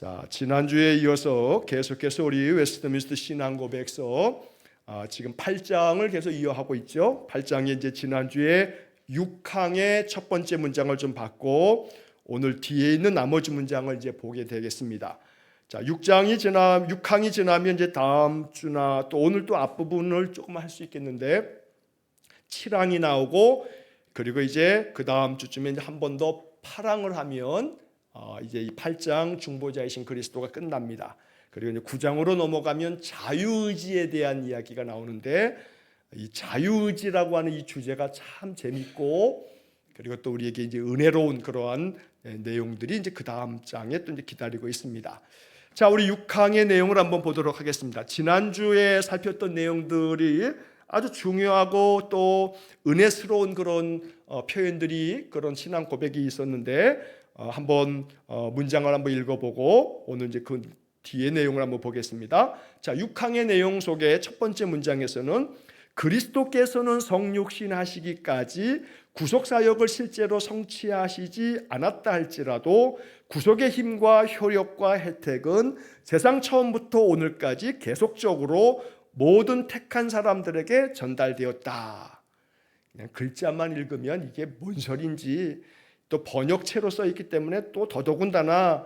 자, 지난주에 이어서 계속해서 우리 웨스트민스터 신앙고백서 지금 8장을 계속 이어하고 있죠. 8장이 이제 지난주에 6항의 첫 번째 문장을 좀 봤고 오늘 뒤에 있는 나머지 문장을 이제 보게 되겠습니다. 자, 6항이 지나면 이제 다음 주나 또 오늘 또 앞부분을 조금 할 수 있겠는데 7항이 나오고 그리고 이제 그 다음 주쯤에 이제 한 번 더 8항을 하면 이제 이 8장 중보자이신 그리스도가 끝납니다. 그리고 이제 9장으로 넘어가면 자유의지에 대한 이야기가 나오는데 이 자유의지라고 하는 이 주제가 참 재밌고 그리고 또 우리에게 이제 은혜로운 그러한 내용들이 이제 그 다음 장에 또 이제 기다리고 있습니다. 자, 우리 6항의 내용을 한번 보도록 하겠습니다. 지난주에 살폈던 내용들이 아주 중요하고 또 은혜스러운 그런 표현들이 그런 신앙 고백이 있었는데 한번 문장을 한번 읽어보고 오늘 이제 그 뒤의 내용을 한번 보겠습니다. 자, 6항의 내용 속에 첫 번째 문장에서는 그리스도께서는 성육신 하시기까지 구속사역을 실제로 성취하시지 않았다 할지라도 구속의 힘과 효력과 혜택은 세상 처음부터 오늘까지 계속적으로 모든 택한 사람들에게 전달되었다. 그냥 글자만 읽으면 이게 뭔 소리인지 또 번역체로 써 있기 때문에 또 더더군다나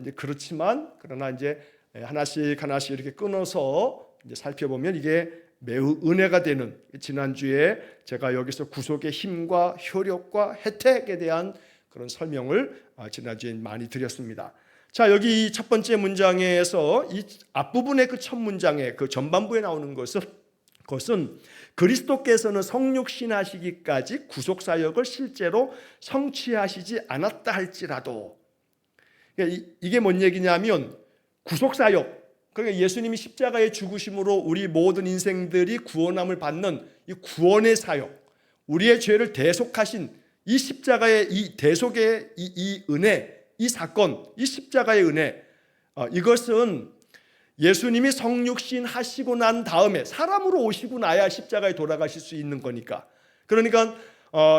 이제 그렇지만 그러나 이제 하나씩 이렇게 끊어서 이제 살펴보면 이게 매우 은혜가 되는 지난주에 제가 여기서 구속의 힘과 효력과 혜택에 대한 그런 설명을 지난주에 많이 드렸습니다. 자, 여기 이 첫 번째 문장에서 이 앞부분의 그 첫 문장의 그 전반부에 나오는 것은 그리스도께서는 성육신 하시기까지 구속사역을 실제로 성취하시지 않았다 할지라도 이게 뭔 얘기냐면 구속사역 그러니까 예수님이 십자가의 죽으심으로 우리 모든 인생들이 구원함을 받는 이 구원의 사역 우리의 죄를 대속하신 이 십자가의 이 대속의 이 은혜 이 사건 이 십자가의 은혜 이것은 예수님이 성육신 하시고 난 다음에 사람으로 오시고 나야 십자가에 돌아가실 수 있는 거니까 그러니까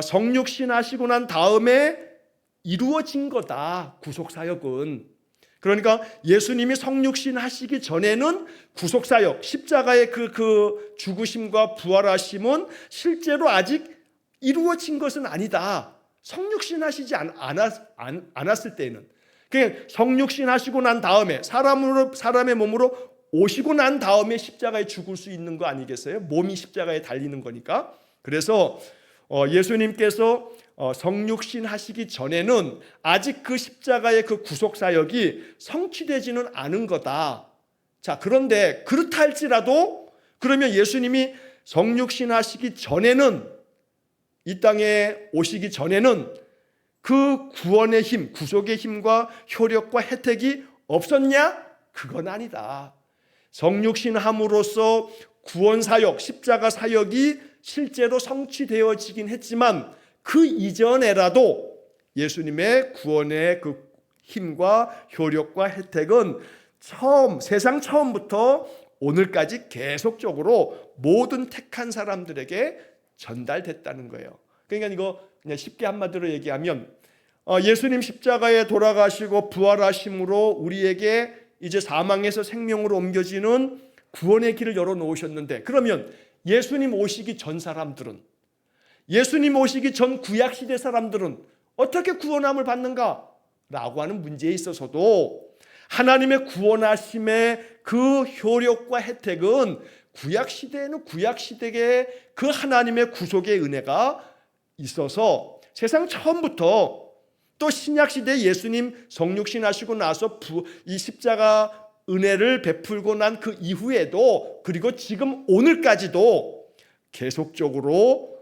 성육신 하시고 난 다음에 이루어진 거다 구속사역은. 그러니까 예수님이 성육신 하시기 전에는 구속사역 십자가의 그 죽으심과 부활하심은 실제로 아직 이루어진 것은 아니다. 성육신 하시지 않았을 때는 그냥 성육신 하시고 난 다음에 사람의 몸으로 오시고 난 다음에 십자가에 죽을 수 있는 거 아니겠어요? 몸이 십자가에 달리는 거니까. 그래서 예수님께서 성육신 하시기 전에는 아직 그 십자가의 그 구속사역이 성취되지는 않은 거다. 자, 그런데 그렇다 할지라도 그러면 예수님이 성육신 하시기 전에는 이 땅에 오시기 전에는 그 구원의 힘, 구속의 힘과 효력과 혜택이 없었냐? 그건 아니다. 성육신함으로써 구원사역, 십자가 사역이 실제로 성취되어지긴 했지만 그 이전에라도 예수님의 구원의 그 힘과 효력과 혜택은 세상 처음부터 오늘까지 계속적으로 모든 택한 사람들에게 전달됐다는 거예요. 그러니까 이거 그냥 쉽게 한마디로 얘기하면 예수님 십자가에 돌아가시고 부활하심으로 우리에게 이제 사망에서 생명으로 옮겨지는 구원의 길을 열어놓으셨는데 그러면 예수님 오시기 전 사람들은 예수님 오시기 전 구약시대 사람들은 어떻게 구원함을 받는가? 라고 하는 문제에 있어서도 하나님의 구원하심의 그 효력과 혜택은 구약시대에는 구약시대의 그 하나님의 구속의 은혜가 있어서 세상 처음부터 또 신약시대 예수님 성육신 하시고 나서 이 십자가 은혜를 베풀고 난 그 이후에도 그리고 지금 오늘까지도 계속적으로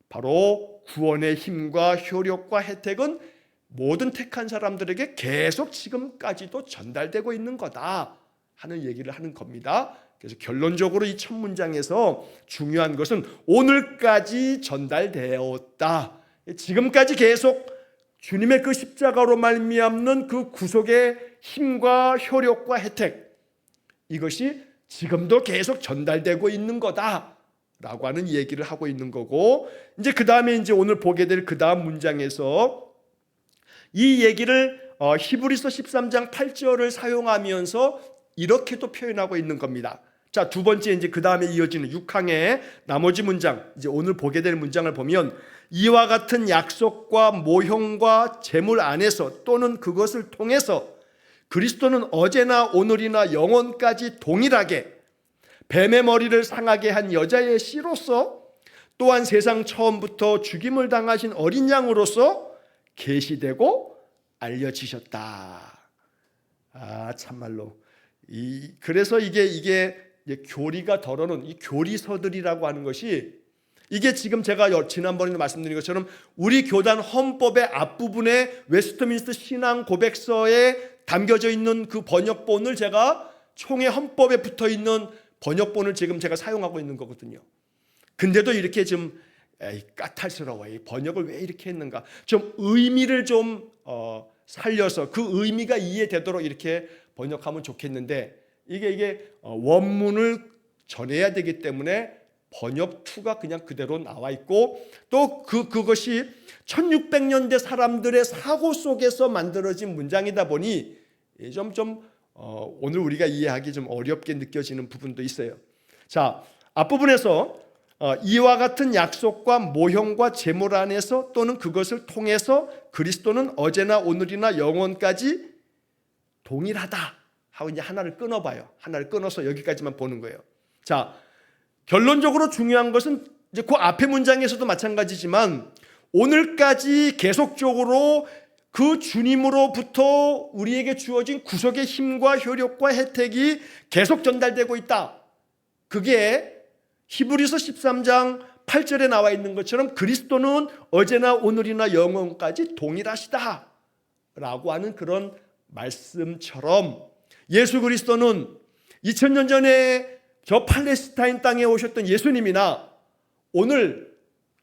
바로 구원의 힘과 효력과 혜택은 모든 택한 사람들에게 계속 지금까지도 전달되고 있는 거다 하는 얘기를 하는 겁니다. 그래서 결론적으로 이 첫 문장에서 중요한 것은 오늘까지 전달되었다. 지금까지 계속 주님의 그 십자가로 말미암는 그 구속의 힘과 효력과 혜택 이것이 지금도 계속 전달되고 있는 거다라고 하는 얘기를 하고 있는 거고 이제 그 다음에 이제 오늘 보게 될 그 다음 문장에서 이 얘기를 히브리서 13장 8절을 사용하면서 이렇게도 표현하고 있는 겁니다. 자, 두 번째 이제 그 다음에 이어지는 6항의 나머지 문장, 이제 오늘 보게 될 문장을 보면 이와 같은 약속과 모형과 제물 안에서 또는 그것을 통해서 그리스도는 어제나 오늘이나 영원까지 동일하게 뱀의 머리를 상하게 한 여자의 씨로서 또한 세상 처음부터 죽임을 당하신 어린 양으로서 계시되고 알려지셨다. 참말로 그래서 이게 교리가 덜어놓은 이 교리서들이라고 하는 것이 이게 지금 제가 지난번에도 말씀드린 것처럼 우리 교단 헌법의 앞부분에 웨스트민스터 신앙 고백서에 담겨져 있는 그 번역본을 제가 총회 헌법에 붙어 있는 번역본을 지금 제가 사용하고 있는 거거든요. 근데도 이렇게 좀 까탈스러워요. 이 번역을 왜 이렇게 했는가? 좀 의미를 좀 살려서 그 의미가 이해되도록 이렇게 번역하면 좋겠는데 이게 원문을 전해야 되기 때문에 번역 투가 그냥 그대로 나와 있고 또 그것이 1600년대 사람들의 사고 속에서 만들어진 문장이다 보니 오늘 우리가 이해하기 좀 어렵게 느껴지는 부분도 있어요. 자, 앞부분에서 이와 같은 약속과 모형과 제물 안에서 또는 그것을 통해서 그리스도는 어제나 오늘이나 영원까지 동일하다 하고 이제 하나를 끊어봐요. 하나를 끊어서 여기까지만 보는 거예요. 자, 결론적으로 중요한 것은 이제 그 앞의 문장에서도 마찬가지지만 오늘까지 계속적으로 그 주님으로부터 우리에게 주어진 구속의 힘과 효력과 혜택이 계속 전달되고 있다. 그게 히브리서 13장 8절에 나와 있는 것처럼 그리스도는 어제나 오늘이나 영원까지 동일하시다 라고 하는 그런 말씀처럼 예수 그리스도는 2000년 전에 저 팔레스타인 땅에 오셨던 예수님이나 오늘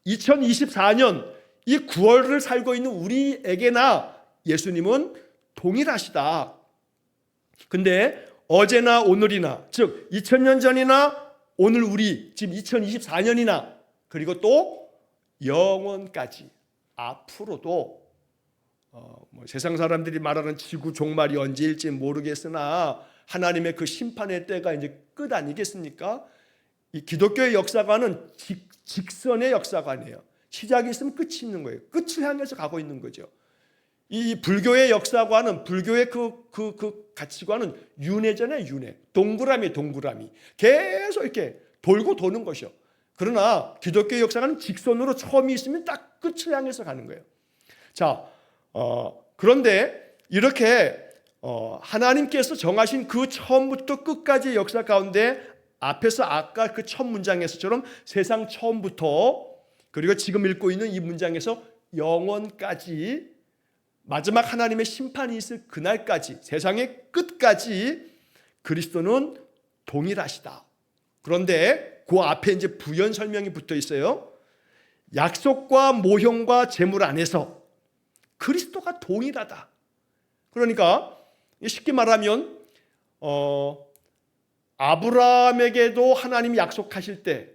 2024년 이 9월을 살고 있는 우리에게나 예수님은 동일하시다. 근데 어제나 오늘이나 즉 2000년 전이나 오늘 우리 지금 2024년이나 그리고 또 영원까지 앞으로도 세상 사람들이 말하는 지구 종말이 언제일지 모르겠으나 하나님의 그 심판의 때가 이제 끝 아니겠습니까? 이 기독교의 역사관은 직선의 역사관이에요. 시작이 있으면 끝이 있는 거예요. 끝을 향해서 가고 있는 거죠. 이 불교의 역사관은 불교의 그 가치관은 윤회잖아요. 윤회. 동그라미 계속 이렇게 돌고 도는 것이요. 그러나 기독교의 역사관은 직선으로 처음이 있으면 딱 끝을 향해서 가는 거예요. 자, 그런데 이렇게 하나님께서 정하신 그 처음부터 끝까지의 역사 가운데 앞에서 아까 그 첫 문장에서처럼 세상 처음부터 그리고 지금 읽고 있는 이 문장에서 영원까지 마지막 하나님의 심판이 있을 그날까지 세상의 끝까지 그리스도는 동일하시다. 그런데 그 앞에 이제 부연 설명이 붙어 있어요. 약속과 모형과 제물 안에서 그리스도가 동일하다. 그러니까 쉽게 말하면 아브라함에게도 하나님이 약속하실 때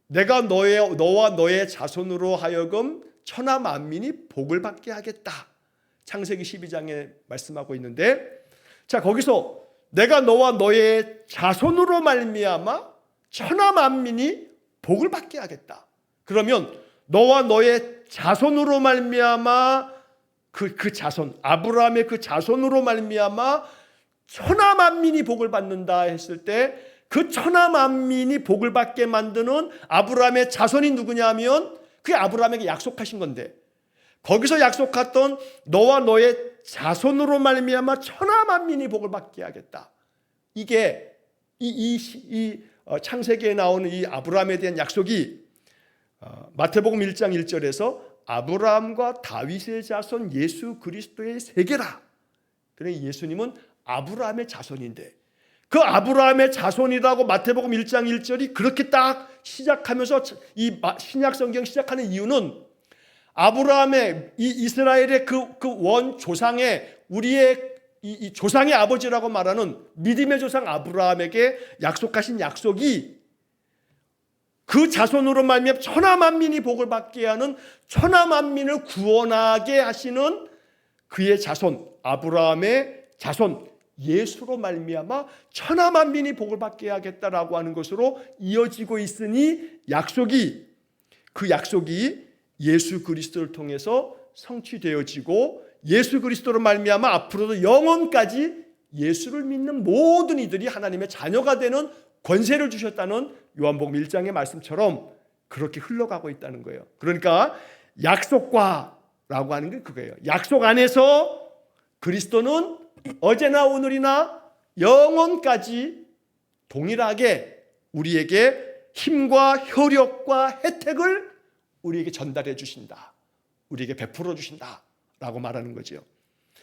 내가 너와 너의 자손으로 하여금 천하 만민이 복을 받게 하겠다. 창세기 12장에 말씀하고 있는데 자 거기서 내가 너와 너의 자손으로 말미암아 천하 만민이 복을 받게 하겠다. 그러면 너와 너의 자손으로 말미암아 그 자손 아브라함의 그 자손으로 말미암아 천하 만민이 복을 받는다 했을 때 그 천하 만민이 복을 받게 만드는 아브라함의 자손이 누구냐면 그게 아브라함에게 약속하신 건데 거기서 약속했던 너와 너의 자손으로 말미암아 천하 만민이 복을 받게 하겠다. 이게 이 창세기에 나오는 이 아브라함에 대한 약속이 마태복음 1장 1절에서 아브라함과 다윗의 자손 예수 그리스도의 세계라. 그러니까 예수님은 아브라함의 자손인데 그 아브라함의 자손이라고 마태복음 1장 1절이 그렇게 딱 시작하면서 이 신약 성경 시작하는 이유는 아브라함의 이 이스라엘의 그 원 조상의 우리의 이 조상의 아버지라고 말하는 믿음의 조상 아브라함에게 약속하신 약속이 그 자손으로 말미암아 천하 만민이 복을 받게 하는 천하 만민을 구원하게 하시는 그의 자손 아브라함의 자손 예수로 말미암아 천하 만민이 복을 받게 하겠다라고 하는 것으로 이어지고 있으니 그 약속이 예수 그리스도를 통해서 성취되어지고 예수 그리스도로 말미암아 앞으로도 영원까지 예수를 믿는 모든 이들이 하나님의 자녀가 되는 권세를 주셨다는 요한복음 1장의 말씀처럼 그렇게 흘러가고 있다는 거예요. 그러니까 약속과라고 하는 게 그거예요. 약속 안에서 그리스도는 어제나 오늘이나 영원까지 동일하게 우리에게 힘과 효력과 혜택을 우리에게 전달해 주신다. 우리에게 베풀어 주신다 라고 말하는 거죠.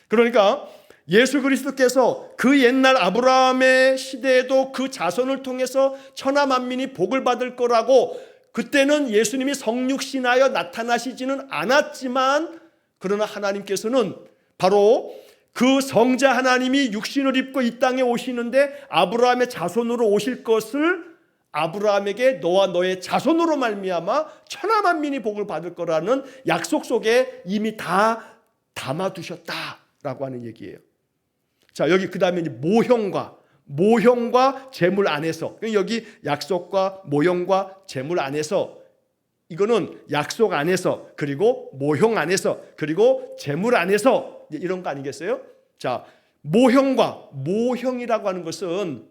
그러니까 예수 그리스도께서 그 옛날 아브라함의 시대에도 그 자손을 통해서 천하 만민이 복을 받을 거라고 그때는 예수님이 성육신하여 나타나시지는 않았지만 그러나 하나님께서는 바로 그 성자 하나님이 육신을 입고 이 땅에 오시는데 아브라함의 자손으로 오실 것을 아브라함에게 너와 너의 자손으로 말미암아 천하 만민이 복을 받을 거라는 약속 속에 이미 다 담아두셨다라고 하는 얘기예요. 자, 여기 그 다음에 모형과 재물 안에서, 여기 약속과 모형과 재물 안에서, 이거는 약속 안에서 그리고 모형 안에서 그리고 재물 안에서 이런 거 아니겠어요? 자, 모형이라고 하는 것은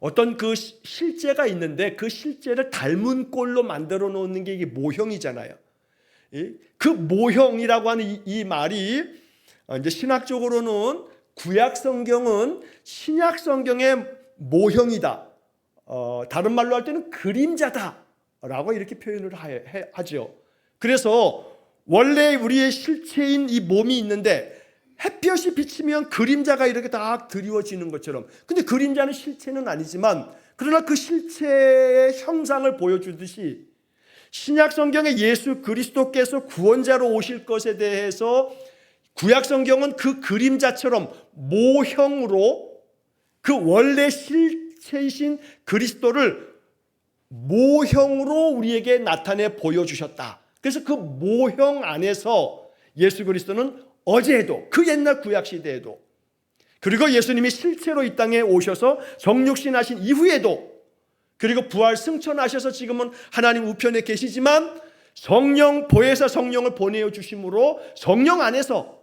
어떤 그 실제가 있는데 그 실제를 닮은 꼴로 만들어 놓는 게 이게 모형이잖아요. 그 모형이라고 하는 이 말이 이제 신학적으로는 구약 성경은 신약 성경의 모형이다. 다른 말로 할 때는 그림자다라고 이렇게 표현을 하죠. 그래서 원래 우리의 실체인 이 몸이 있는데 햇볕이 비치면 그림자가 이렇게 딱 드리워지는 것처럼, 근데 그림자는 실체는 아니지만 그러나 그 실체의 형상을 보여주듯이 신약 성경에 예수 그리스도께서 구원자로 오실 것에 대해서 구약 성경은 그 그림자처럼 모형으로 그 원래 실체이신 그리스도를 모형으로 우리에게 나타내 보여주셨다. 그래서 그 모형 안에서 예수 그리스도는 어제에도 그 옛날 구약 시대에도 그리고 예수님이 실제로 이 땅에 오셔서 성육신하신 이후에도 그리고 부활 승천하셔서 지금은 하나님 우편에 계시지만 성령 보혜사 성령을 보내어 주심으로 성령 안에서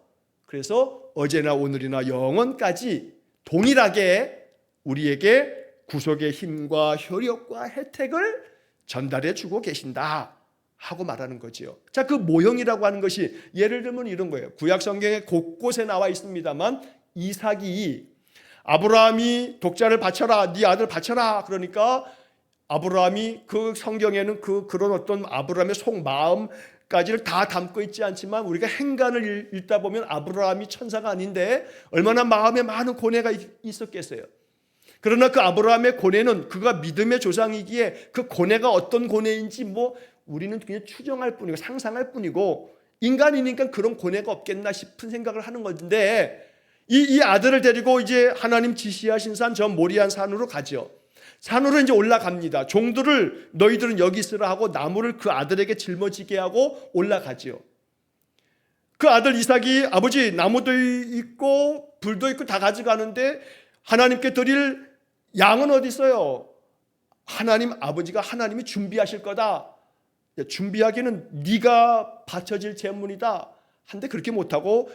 그래서 어제나 오늘이나 영원까지 동일하게 우리에게 구속의 힘과 효력과 혜택을 전달해 주고 계신다 하고 말하는 거지요. 자, 그 모형이라고 하는 것이 예를 들면 이런 거예요. 구약 성경에 곳곳에 나와 있습니다만 이삭이 아브라함이 독자를 바쳐라, 네 아들 바쳐라. 그러니까 아브라함이 그 성경에는 그런 어떤 아브라함의 속마음까지를 다 담고 있지 않지만 우리가 행간을 읽다 보면 아브라함이 천사가 아닌데 얼마나 마음에 많은 고뇌가 있었겠어요. 그러나 그 아브라함의 고뇌는 그가 믿음의 조상이기에 그 고뇌가 어떤 고뇌인지 우리는 그냥 추정할 뿐이고 상상할 뿐이고 인간이니까 그런 고뇌가 없겠나 싶은 생각을 하는 건데 이 아들을 데리고 이제 하나님 지시하신 산 저 모리안 산으로 가죠. 산으로 이제 올라갑니다. 종들을 너희들은 여기 있으라 하고 나무를 그 아들에게 짊어지게 하고 올라가죠. 그 아들 이삭이 아버지 나무도 있고 불도 있고 다 가져가는데 하나님께 드릴 양은 어디 있어요? 하나님 아버지가 하나님이 준비하실 거다. 준비하기는 네가 바쳐질 제물이다. 한데 그렇게 못하고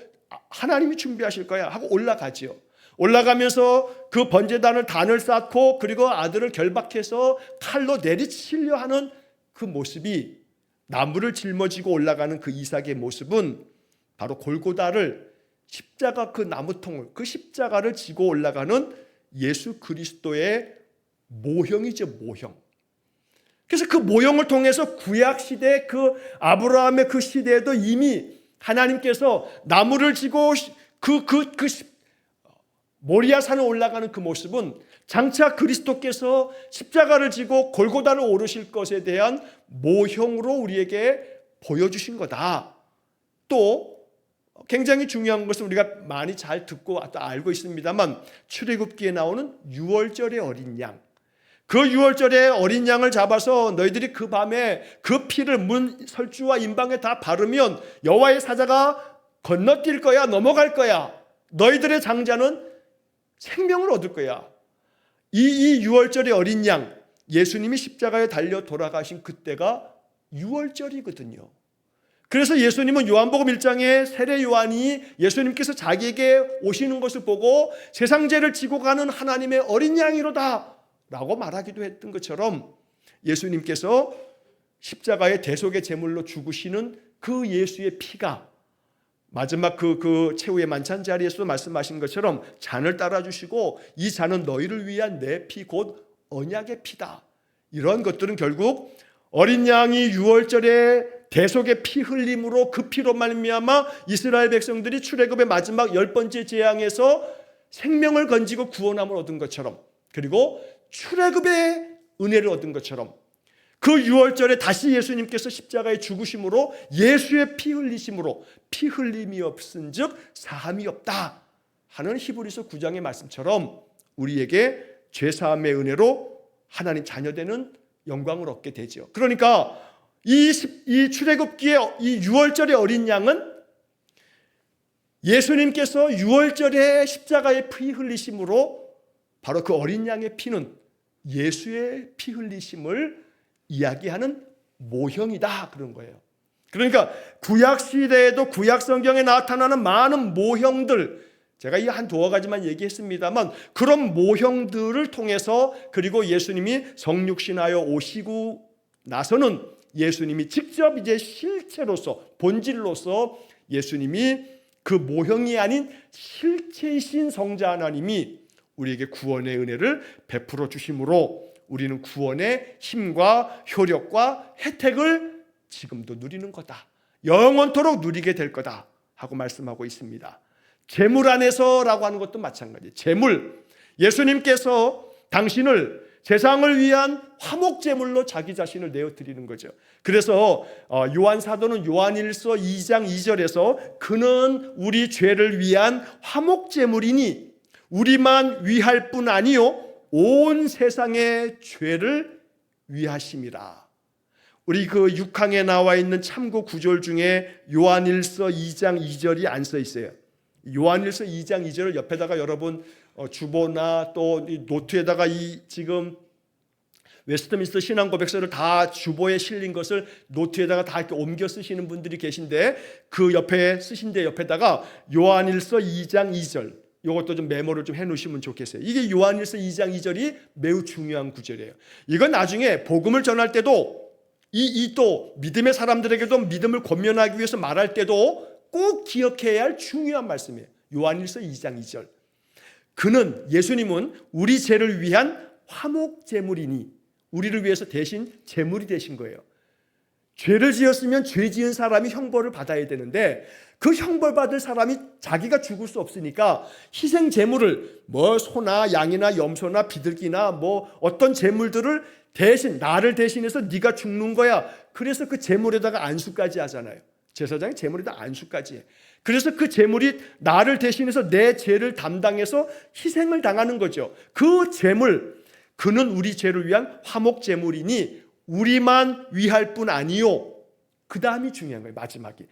하나님이 준비하실 거야 하고 올라가지요. 올라가면서 그 번제단을 단을 쌓고 그리고 아들을 결박해서 칼로 내리치려 하는 그 모습이 나무를 짊어지고 올라가는 그 이삭의 모습은 바로 골고다를 십자가 그 나무통을 그 십자가를 지고 올라가는 예수 그리스도의 모형이죠. 모형. 그래서 그 모형을 통해서 구약시대 그 아브라함의 그 시대에도 이미 하나님께서 나무를 지고 모리아 산을 올라가는 그 모습은 장차 그리스도께서 십자가를 지고 골고다를 오르실 것에 대한 모형으로 우리에게 보여주신 거다. 또 굉장히 중요한 것은 우리가 많이 잘 듣고 또 알고 있습니다만 출애굽기에 나오는 유월절의 어린 양, 그 유월절에 어린 양을 잡아서 너희들이 그 밤에 그 피를 문 설주와 임방에 다 바르면 여호와의 사자가 건너뛸 거야, 넘어갈 거야. 너희들의 장자는 생명을 얻을 거야. 이 유월절의 어린 양, 예수님이 십자가에 달려 돌아가신 그때가 유월절이거든요. 그래서 예수님은 요한복음 1장에 세례 요한이 예수님께서 자기에게 오시는 것을 보고 세상 죄를 지고 가는 하나님의 어린 양이로다 라고 말하기도 했던 것처럼, 예수님께서 십자가의 대속의 제물로 죽으시는 그 예수의 피가 마지막 그 최후의 만찬 자리에서 말씀하신 것처럼 잔을 따라주시고, 이 잔은 너희를 위한 내 피 곧 언약의 피다. 이런 것들은 결국 어린 양이 유월절에 대속의 피 흘림으로, 그 피로 말미암아 이스라엘 백성들이 출애굽의 마지막 10번째 재앙에서 생명을 건지고 구원함을 얻은 것처럼, 그리고 출애굽의 은혜를 얻은 것처럼, 그 유월절에 다시 예수님께서 십자가에 죽으심으로 예수의 피 흘리심으로 피 흘림이 없은즉 사함이 없다 하는 히브리서 9장의 말씀처럼 우리에게 죄사함의 은혜로 하나님 자녀되는 영광을 얻게 되죠. 그러니까 이 출애굽기의 이 유월절의 어린 양은 예수님께서 유월절에 십자가에 피 흘리심으로 바로 그 어린 양의 피는 예수의 피 흘리심을 이야기하는 모형이다, 그런 거예요. 그러니까 구약 시대에도 구약 성경에 나타나는 많은 모형들, 제가 이 한 두어 가지만 얘기했습니다만, 그런 모형들을 통해서, 그리고 예수님이 성육신하여 오시고 나서는 예수님이 직접 이제 실체로서, 본질로서 예수님이 그 모형이 아닌 실체이신 성자 하나님이 우리에게 구원의 은혜를 베풀어 주심으로 우리는 구원의 힘과 효력과 혜택을 지금도 누리는 거다, 영원토록 누리게 될 거다 하고 말씀하고 있습니다. 재물 안에서라고 하는 것도 마찬가지예요. 재물, 예수님께서 당신을 세상을 위한 화목제물로 자기 자신을 내어드리는 거죠. 그래서 요한 사도는 요한일서 2장 2절에서 그는 우리 죄를 위한 화목제물이니 우리만 위할 뿐 아니요 온 세상의 죄를 위하심이라. 우리 그 6항에 나와 있는 참고 구절 중에 요한일서 2장 2절이 안 써 있어요. 요한일서 2장 2절을 옆에다가 여러분 주보나 또 노트에다가 이 지금 웨스트민스터 신앙고백서를 다 주보에 실린 것을 노트에다가 다 이렇게 옮겨 쓰시는 분들이 계신데, 그 옆에 쓰신데 옆에다가 요한일서 2장 2절, 이것도 좀 메모를 좀 해놓으시면 좋겠어요. 이게 요한일서 2장 2절이 매우 중요한 구절이에요. 이건 나중에 복음을 전할 때도 또 믿음의 사람들에게도 믿음을 권면하기 위해서 말할 때도 꼭 기억해야 할 중요한 말씀이에요. 요한일서 2장 2절. 그는, 예수님은 우리 죄를 위한 화목제물이니, 우리를 위해서 대신 제물이 되신 거예요. 죄를 지었으면 죄 지은 사람이 형벌을 받아야 되는데 그 형벌 받을 사람이 자기가 죽을 수 없으니까 희생 제물을, 뭐 소나 양이나 염소나 비둘기나 뭐 어떤 제물들을 대신, 나를 대신해서 네가 죽는 거야. 그래서 그 제물에다가 안수까지 하잖아요. 제사장이 제물에다 안수까지 해. 그래서 그 제물이 나를 대신해서 내 죄를 담당해서 희생을 당하는 거죠. 그 제물, 그는 우리 죄를 위한 화목 제물이니 우리만 위할 뿐 아니요. 그 다음이 중요한 거예요. 마지막이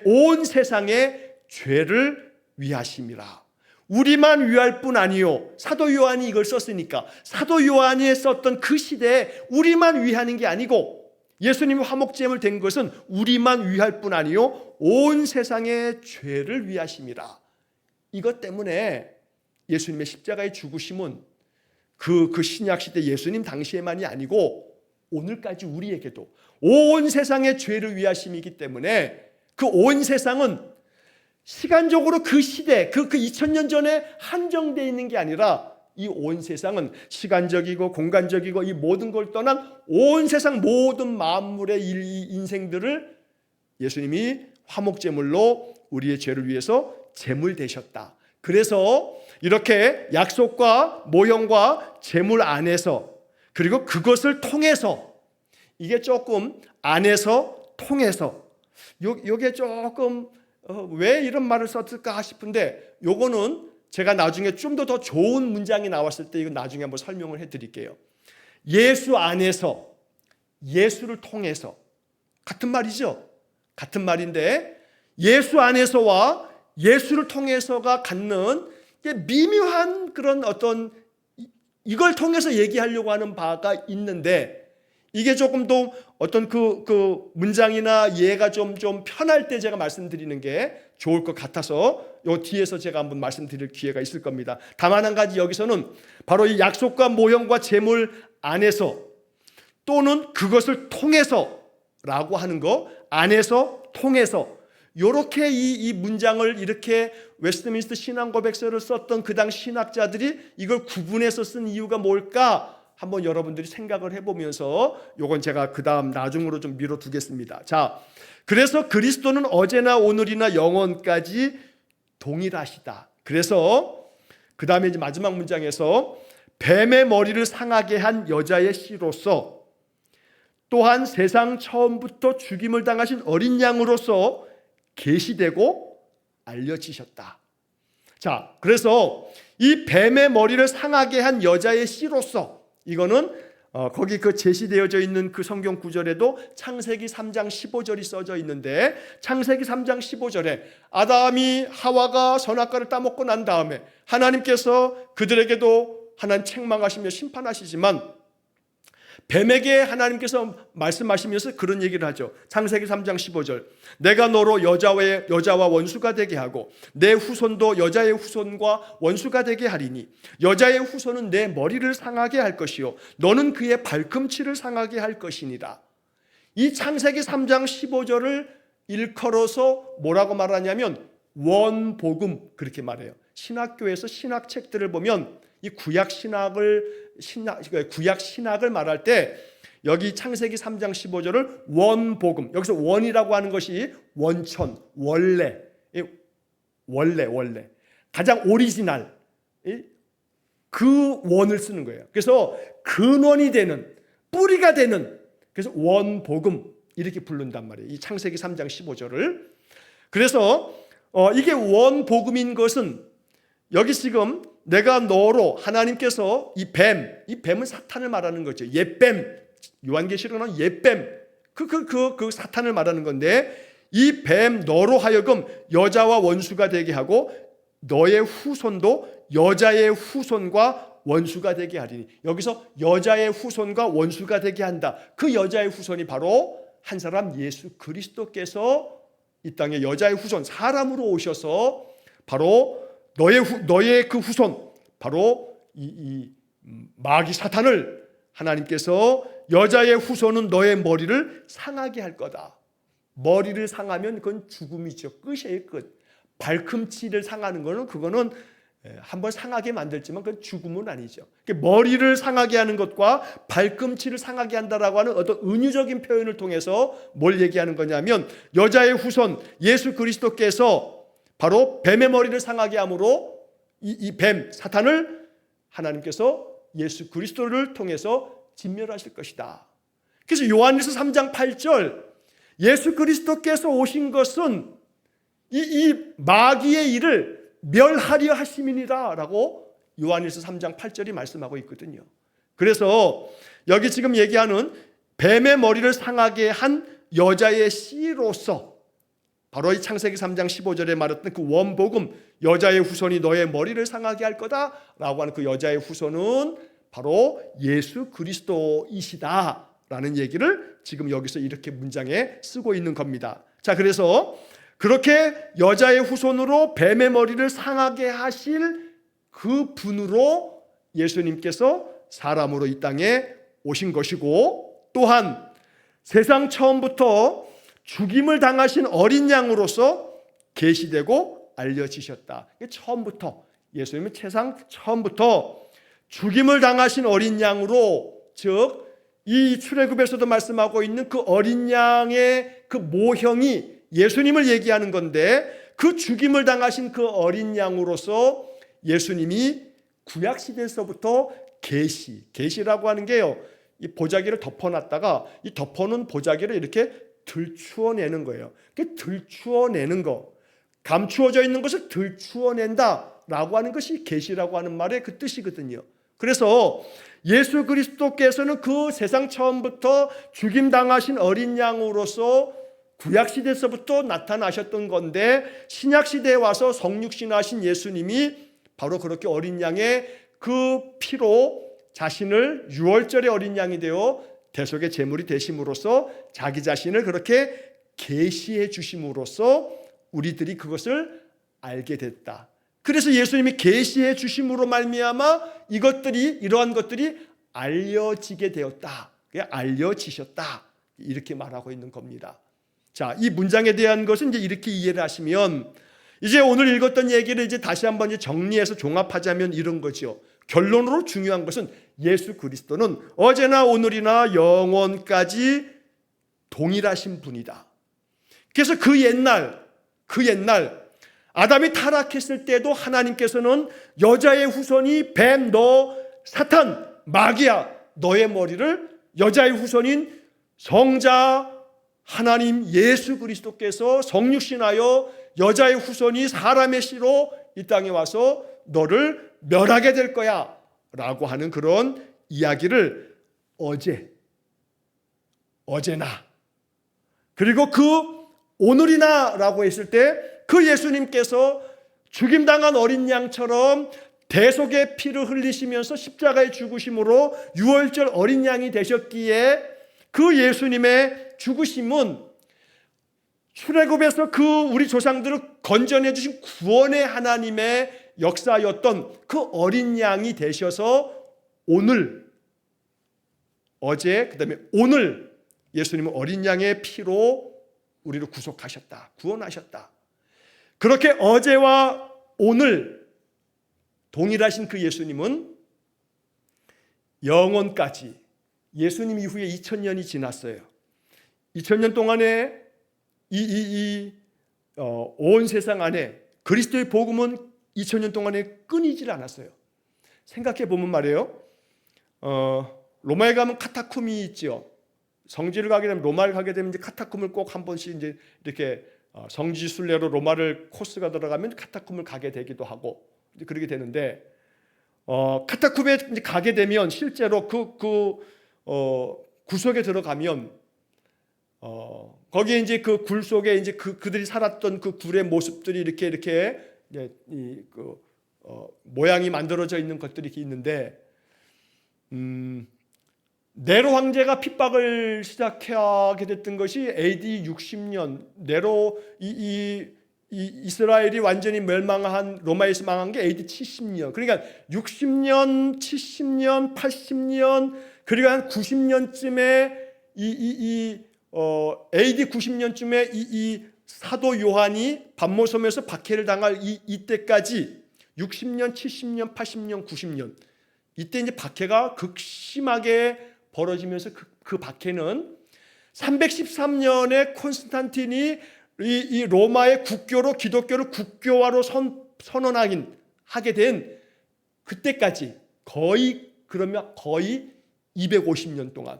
온 세상의 죄를 위하심이라. 우리만 위할 뿐 아니요. 사도 요한이 이걸 썼으니까 사도 요한이 썼던 그 시대에 우리만 위하는 게 아니고, 예수님이 화목제물 된 것은 우리만 위할 뿐 아니요 온 세상의 죄를 위하심이라. 이것 때문에 예수님의 십자가의 죽으심은 그 신약시대 예수님 당시에만이 아니고 오늘까지 우리에게도 온 세상의 죄를 위하심이기 때문에, 그 온 세상은 시간적으로 그 시대, 그 2000년 전에 한정되어 있는 게 아니라 이 온 세상은 시간적이고 공간적이고 이 모든 걸 떠난 온 세상 모든 만물의 인생들을 예수님이 화목제물로 우리의 죄를 위해서 제물 되셨다. 그래서 이렇게 약속과 모형과 제물 안에서, 그리고 그것을 통해서, 이게 조금 안에서 통해서, 요게 조금 왜 이런 말을 썼을까 싶은데, 요거는 제가 나중에 좀 더 좋은 문장이 나왔을 때 이거 나중에 한번 설명을 해드릴게요. 예수 안에서, 예수를 통해서, 같은 말이죠. 같은 말인데 예수 안에서와 예수를 통해서가 갖는 미묘한 그런 어떤 이걸 통해서 얘기하려고 하는 바가 있는데, 이게 조금 더 어떤 그 문장이나 예가 좀 편할 때 제가 말씀드리는 게 좋을 것 같아서 요 뒤에서 제가 한번 말씀드릴 기회가 있을 겁니다. 다만 한 가지, 여기서는 바로 이 약속과 모형과 제물 안에서 또는 그것을 통해서라고 하는 거, 안에서 통해서, 요렇게 이 문장을 이렇게 웨스트민스터 신앙고백서를 썼던 그 당시 신학자들이 이걸 구분해서 쓴 이유가 뭘까? 한번 여러분들이 생각을 해보면서 요건 제가 그 다음 나중으로 좀 미뤄두겠습니다. 자, 그래서 그리스도는 어제나 오늘이나 영원까지 동일하시다. 그래서 그 다음에 이제 마지막 문장에서 뱀의 머리를 상하게 한 여자의 씨로서, 또한 세상 처음부터 죽임을 당하신 어린 양으로서 계시되고 알려지셨다. 자, 그래서 이 뱀의 머리를 상하게 한 여자의 씨로서, 이거는 거기 그 제시되어져 있는 그 성경 구절에도 창세기 3장 15절이 써져 있는데, 창세기 3장 15절에 아담이 하와가 선악과를 따먹고 난 다음에 하나님께서 그들에게도 하나님 책망하시며 심판하시지만 뱀에게 하나님께서 말씀하시면서 그런 얘기를 하죠. 창세기 3장 15절, 내가 너로 여자와 원수가 되게 하고 내 후손도 여자의 후손과 원수가 되게 하리니 여자의 후손은 내 머리를 상하게 할 것이요 너는 그의 발꿈치를 상하게 할 것이니라. 이 창세기 3장 15절을 일컬어서 뭐라고 말하냐면 원복음, 그렇게 말해요. 신학교에서 신학책들을 보면 이 구약 신학을 말할 때 여기 창세기 3장 15절을 원복음, 여기서 원이라고 하는 것이 원천, 원래 가장 오리지널, 그 원을 쓰는 거예요. 그래서 근원이 되는, 뿌리가 되는, 그래서 원복음 이렇게 부른단 말이에요, 이 창세기 3장 15절을. 그래서 이게 원복음인 것은 여기 지금 내가 너로, 하나님께서 이 뱀은 사탄을 말하는 거죠. 옛뱀, 요한계시록은 옛뱀, 그 사탄을 말하는 건데, 이 뱀 너로 하여금 여자와 원수가 되게 하고 너의 후손도 여자의 후손과 원수가 되게 하리니, 여기서 여자의 후손과 원수가 되게 한다. 그 여자의 후손이 바로 한 사람, 예수 그리스도께서 이 땅에 여자의 후손, 사람으로 오셔서 바로 너의 그 후손, 바로 이 마귀 사탄을 하나님께서 여자의 후손은 너의 머리를 상하게 할 거다. 머리를 상하면 그건 죽음이죠. 끝이에요, 끝. 발꿈치를 상하는 거는, 그거는 한번 상하게 만들지만 그건 죽음은 아니죠. 머리를 상하게 하는 것과 발꿈치를 상하게 한다라고 하는 어떤 은유적인 표현을 통해서 뭘 얘기하는 거냐면, 여자의 후손 예수 그리스도께서 바로 뱀의 머리를 상하게 함으로 이 뱀 사탄을 하나님께서 예수 그리스도를 통해서 진멸하실 것이다. 그래서 요한일서 3장 8절, 예수 그리스도께서 오신 것은 이 마귀의 일을 멸하려 하심이니라 라고 요한일서 3장 8절이 말씀하고 있거든요. 그래서 여기 지금 얘기하는 뱀의 머리를 상하게 한 여자의 씨로서, 바로 이 창세기 3장 15절에 말했던 그 원복음, 여자의 후손이 너의 머리를 상하게 할 거다라고 하는 그 여자의 후손은 바로 예수 그리스도이시다라는 얘기를 지금 여기서 이렇게 문장에 쓰고 있는 겁니다. 자, 그래서 그렇게 여자의 후손으로 뱀의 머리를 상하게 하실 그 분으로 예수님께서 사람으로 이 땅에 오신 것이고, 또한 세상 처음부터 죽임을 당하신 어린 양으로서 계시되고 알려지셨다. 처음부터, 예수님은 세상 처음부터 죽임을 당하신 어린 양으로, 즉 이 출애굽에서도 말씀하고 있는 그 어린 양의 그 모형이 예수님을 얘기하는 건데, 그 죽임을 당하신 그 어린 양으로서 예수님이 구약시대에서부터 계시라고 하는 게요, 이 보자기를 덮어놨다가 이 덮어놓은 보자기를 이렇게 들추어내는 거예요. 들추어내는 거, 감추어져 있는 것을 들추어낸다라고 하는 것이 계시라고 하는 말의 그 뜻이거든요. 그래서 예수 그리스도께서는 그 세상 처음부터 죽임당하신 어린 양으로서 구약시대에서부터 나타나셨던 건데 신약시대에 와서 성육신하신 예수님이 바로 그렇게 어린 양의 그 피로 자신을 유월절의 어린 양이 되어 대속의 제물이 되심으로써 자기 자신을 그렇게 계시해 주심으로써 우리들이 그것을 알게 됐다. 그래서 예수님이 계시해 주심으로 말미암아 이러한 것들이 알려지게 되었다. 알려지셨다. 이렇게 말하고 있는 겁니다. 자, 이 문장에 대한 것은 이제 이렇게 이해를 하시면 이제 오늘 읽었던 얘기를 이제 다시 한번 이제 정리해서 종합하자면 이런 거죠. 결론으로 중요한 것은 예수 그리스도는 어제나 오늘이나 영원까지 동일하신 분이다. 그래서 그 옛날 아담이 타락했을 때도 하나님께서는 여자의 후손이 뱀, 너 사탄, 마귀야, 너의 머리를 여자의 후손인 성자 하나님 예수 그리스도께서 성육신하여 여자의 후손이 사람의 씨로 이 땅에 와서 너를 멸하게 될 거야 라고 하는 그런 이야기를 어제나 그리고 그 오늘이나 라고 했을 때 그 예수님께서 죽임당한 어린 양처럼 대속의 피를 흘리시면서 십자가에 죽으심으로 유월절 어린 양이 되셨기에 그 예수님의 죽으심은 출애굽에서 그 우리 조상들을 건져내 주신 구원의 하나님의 역사였던 그 어린 양이 되셔서 어제 그다음에 오늘 예수님은 어린 양의 피로 우리를 구속하셨다. 구원하셨다. 그렇게 어제와 오늘 동일하신 그 예수님은 영원까지 예수님 이후에 2000년이 지났어요. 2000년 동안에 온 세상 안에 그리스도의 복음은 2000년 동안에 끊이질 않았어요. 생각해 보면 말이에요. 로마에 가면 카타쿰이 있죠. 성지를 가게 되면 로마를 가게 되면 이제 카타쿰을 꼭 한 번씩 이제 이렇게 성지 순례로 로마를 코스가 들어가면 카타쿰을 가게 되기도 하고 이제 그렇게 되는데 카타쿰에 이제 가게 되면 실제로 구석에 들어가면 거기에 이제 그 굴 속에 이제 그들이 살았던 그 굴의 모습들이 이렇게 모양이 만들어져 있는 것들이 이렇게 있는데 네로 황제가 핍박을 시작하게 됐던 것이 AD 60년 네로 이스라엘이 완전히 멸망한 로마에서 망한 게 AD 70년 그러니까 60년, 70년, 80년 그리고 한 90년쯤에 AD 90년쯤에 이 사도 요한이 pat모섬에서 박해를 당할 이때까지 60년, 70년, 80년, 90년 이때 이제 박해가 극심하게 벌어지면서 그 박해는 313년에 콘스탄틴이 이 로마의 국교로 기독교를 국교화로 선언하게 된 그때까지 거의 250년 동안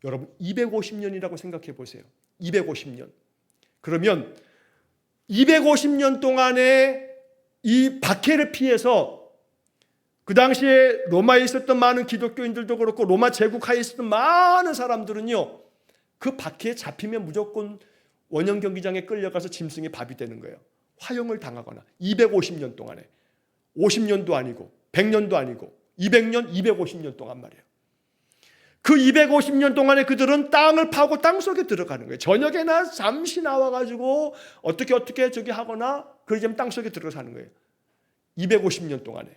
여러분 250년이라고 생각해 보세요. 250년. 그러면 250년 동안의 이 박해를 피해서 그 당시에 로마에 있었던 많은 기독교인들도 그렇고 로마 제국하에 있었던 많은 사람들은요. 그 박해에 잡히면 무조건 원형 경기장에 끌려가서 짐승의 밥이 되는 거예요. 화형을 당하거나 250년 동안에 50년도 아니고 100년도 아니고 200년, 250년 동안 말이에요. 그 250년 동안에 그들은 땅을 파고 땅속에 들어가는 거예요. 저녁에나 잠시 나와가지고 어떻게 저기 하거나 그러자면 땅속에 들어가는 거예요. 250년 동안에.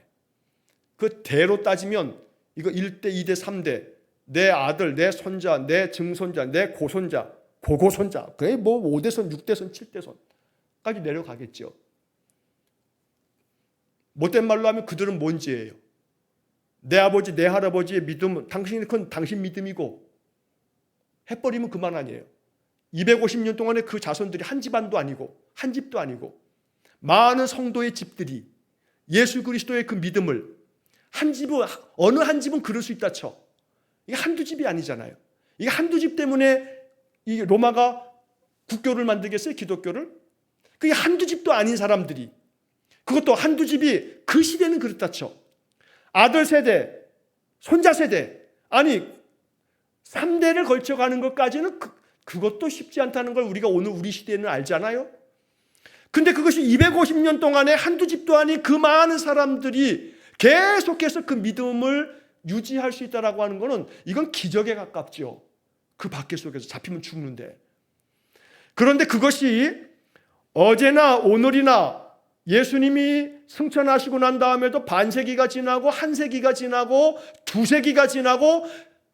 그 대로 따지면 이거 1대, 2대, 3대 내 아들, 내 손자, 내 증손자, 내 고손자, 고고손자 그게 뭐 5대손, 6대손, 7대손까지 내려가겠죠. 못된 말로 하면 그들은 뭔지예요. 내 아버지, 내 할아버지의 믿음은 그건 당신 믿음이고 해버리면 그만 아니에요. 250년 동안에 그 자손들이 한 집안도 아니고 한 집도 아니고 많은 성도의 집들이 예수 그리스도의 그 믿음을 어느 한 집은 그럴 수 있다 쳐. 이게 한두 집이 아니잖아요. 이게 한두 집 때문에 이 로마가 국교를 만들겠어요? 기독교를? 그게 한두 집도 아닌 사람들이 그것도 한두 집이 그 시대는 그렇다 쳐. 아들 세대, 손자 세대 아니 3대를 걸쳐가는 것까지는 그것도 쉽지 않다는 걸 우리가 오늘 우리 시대에는 알잖아요. 근데 그것이 250년 동안에 한두 집도 아닌 그 많은 사람들이 계속해서 그 믿음을 유지할 수 있다라고 하는 것은 이건 기적에 가깝죠. 그 박해 속에서 잡히면 죽는데. 그런데 그것이 어제나 오늘이나 예수님이 승천하시고 난 다음에도 반세기가 지나고 한 세기가 지나고 두 세기가 지나고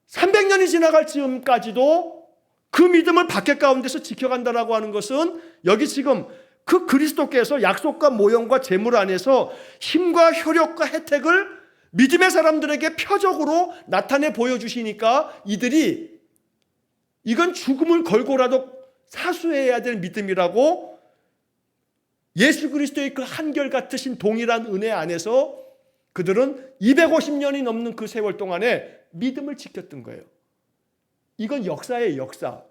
300년이 지나갈 즈음까지도 그 믿음을 박해 가운데서 지켜간다라고 하는 것은 여기 지금 그 그리스도께서 약속과 모형과 재물 안에서 힘과 효력과 혜택을 믿음의 사람들에게 표적으로 나타내 보여주시니까 이들이 이건 죽음을 걸고라도 사수해야 될 믿음이라고 예수 그리스도의 그 한결같으신 동일한 은혜 안에서 그들은 250년이 넘는 그 세월 동안에 믿음을 지켰던 거예요. 이건 역사예요, 역사.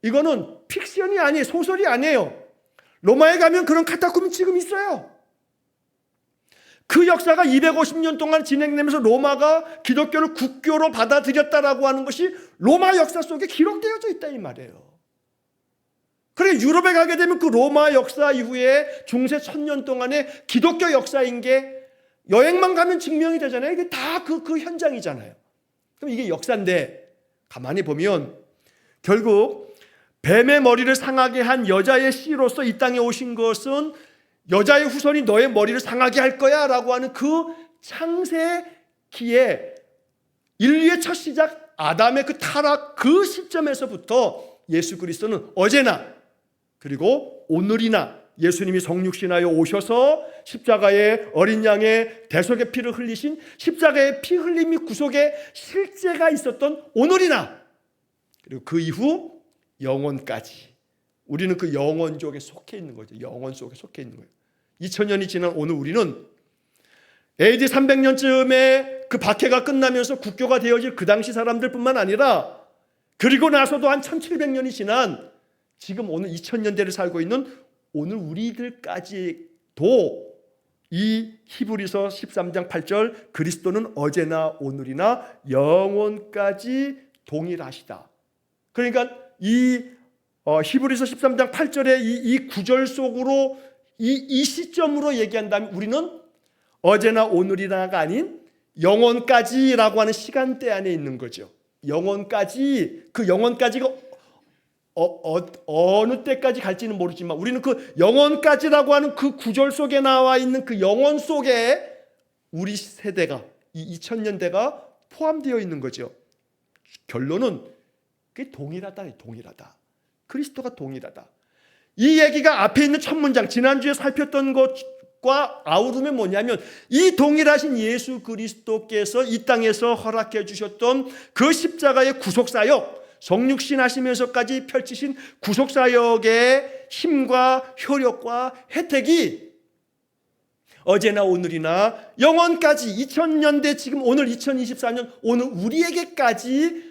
이거는 픽션이 아니에요. 소설이 아니에요. 로마에 가면 그런 카타콤이 지금 있어요. 그 역사가 250년 동안 진행되면서 로마가 기독교를 국교로 받아들였다라고 하는 것이 로마 역사 속에 기록되어져 있다 이 말이에요. 그러니까 유럽에 가게 되면 그 로마 역사 이후에 중세 1000년 동안의 기독교 역사인 게 여행만 가면 증명이 되잖아요. 이게 다 그 현장이잖아요. 그럼 이게 역사인데 가만히 보면 결국 뱀의 머리를 상하게 한 여자의 씨로서 이 땅에 오신 것은 여자의 후손이 너의 머리를 상하게 할 거야 라고 하는 그 창세기에 인류의 첫 시작 아담의 그 타락 그 시점에서부터 예수 그리스도는 어제나 그리고 오늘이나 예수님이 성육신하여 오셔서 십자가의 어린 양의 대속의 피를 흘리신 십자가의 피 흘림이 구속의 실제가 있었던 오늘이나 그리고 그 이후 영원까지 우리는 그 영원 쪽에 속해 있는 거죠. 영원 속에 속해 있는 거예요. 2000년이 지난 오늘 우리는 AD 300년쯤에 그 박해가 끝나면서 국교가 되어질 그 당시 사람들뿐만 아니라 그리고 나서도 한 1700년이 지난 지금 오늘 2000년대를 살고 있는 오늘 우리들까지도 이 히브리서 13장 8절 그리스도는 어제나 오늘이나 영원까지 동일하시다. 그러니까 이 히브리서 13장 8절의 이 구절 속으로 이 시점으로 얘기한다면 우리는 어제나 오늘이나가 아닌 영원까지라고 하는 시간대 안에 있는 거죠. 영원까지, 그 영원까지가 어느 때까지 갈지는 모르지만 우리는 그 영원까지라고 하는 그 구절 속에 나와 있는 그 영원 속에 우리 세대가 이 2000년대가 포함되어 있는 거죠. 결론은 그게 동일하다. 그리스도가 동일하다. 이 얘기가 앞에 있는 첫 문장 지난주에 살폈던 것과 아우르면 뭐냐면 이 동일하신 예수 그리스도께서 이 땅에서 허락해 주셨던 그 십자가의 구속사역 성육신 하시면서까지 펼치신 구속사역의 힘과 효력과 혜택이 어제나 오늘이나 영원까지 2000년대 지금 오늘 2024년 오늘 우리에게까지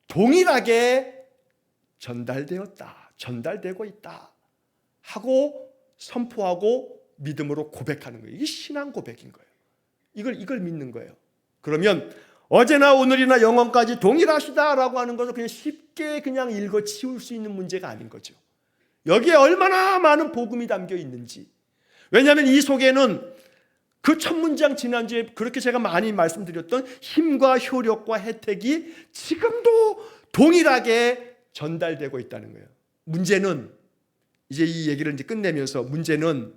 동일하게 전달되고 있다 하고 선포하고 믿음으로 고백하는 거예요. 이게 신앙 고백인 거예요. 이걸 믿는 거예요. 그러면 어제나 오늘이나 영원까지 동일하시다라고 하는 것을 그냥 쉽게 그냥 읽어치울 수 있는 문제가 아닌 거죠. 여기에 얼마나 많은 복음이 담겨 있는지. 왜냐하면 이 속에는 그 첫 문장 지난주에 그렇게 제가 많이 말씀드렸던 힘과 효력과 혜택이 지금도 동일하게 전달되고 있다는 거예요. 문제는 이제 이 얘기를 이제 끝내면서 문제는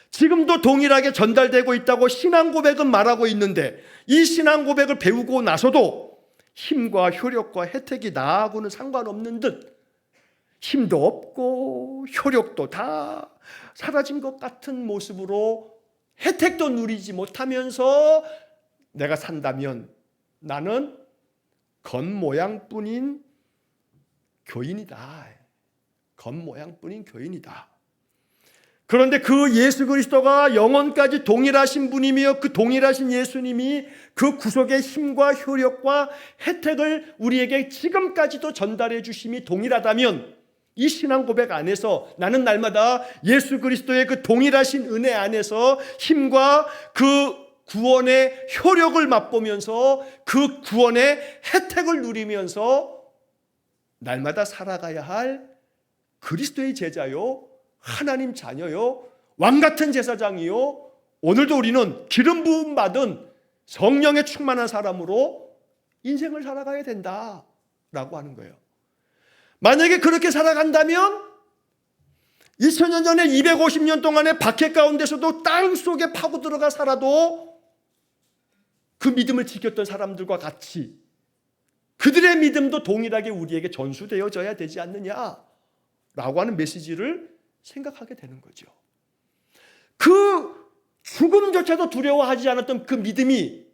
지금도 동일하게 전달되고 있다고 신앙 고백은 말하고 있는데 이 신앙 고백을 배우고 나서도 힘과 효력과 혜택이 나하고는 상관없는 듯 힘도 없고 효력도 다 사라진 것 같은 모습으로 혜택도 누리지 못하면서 내가 산다면 나는 겉모양뿐인 교인이다. 겉모양뿐인 교인이다. 그런데 그 예수 그리스도가 영원까지 동일하신 분이며 그 동일하신 예수님이 그 구속의 힘과 효력과 혜택을 우리에게 지금까지도 전달해 주심이 동일하다면 이 신앙 고백 안에서 나는 날마다 예수 그리스도의 그 동일하신 은혜 안에서 힘과 그 구원의 효력을 맛보면서 그 구원의 혜택을 누리면서 날마다 살아가야 할 그리스도의 제자요, 하나님 자녀요, 왕같은 제사장이요, 오늘도 우리는 기름 부음 받은 성령에 충만한 사람으로 인생을 살아가야 된다라고 하는 거예요. 만약에 그렇게 살아간다면 2000년 전에 250년 동안의 박해 가운데서도 땅 속에 파고 들어가 살아도 그 믿음을 지켰던 사람들과 같이 그들의 믿음도 동일하게 우리에게 전수되어져야 되지 않느냐라고 하는 메시지를 생각하게 되는 거죠. 그 죽음조차도 두려워하지 않았던 그 믿음이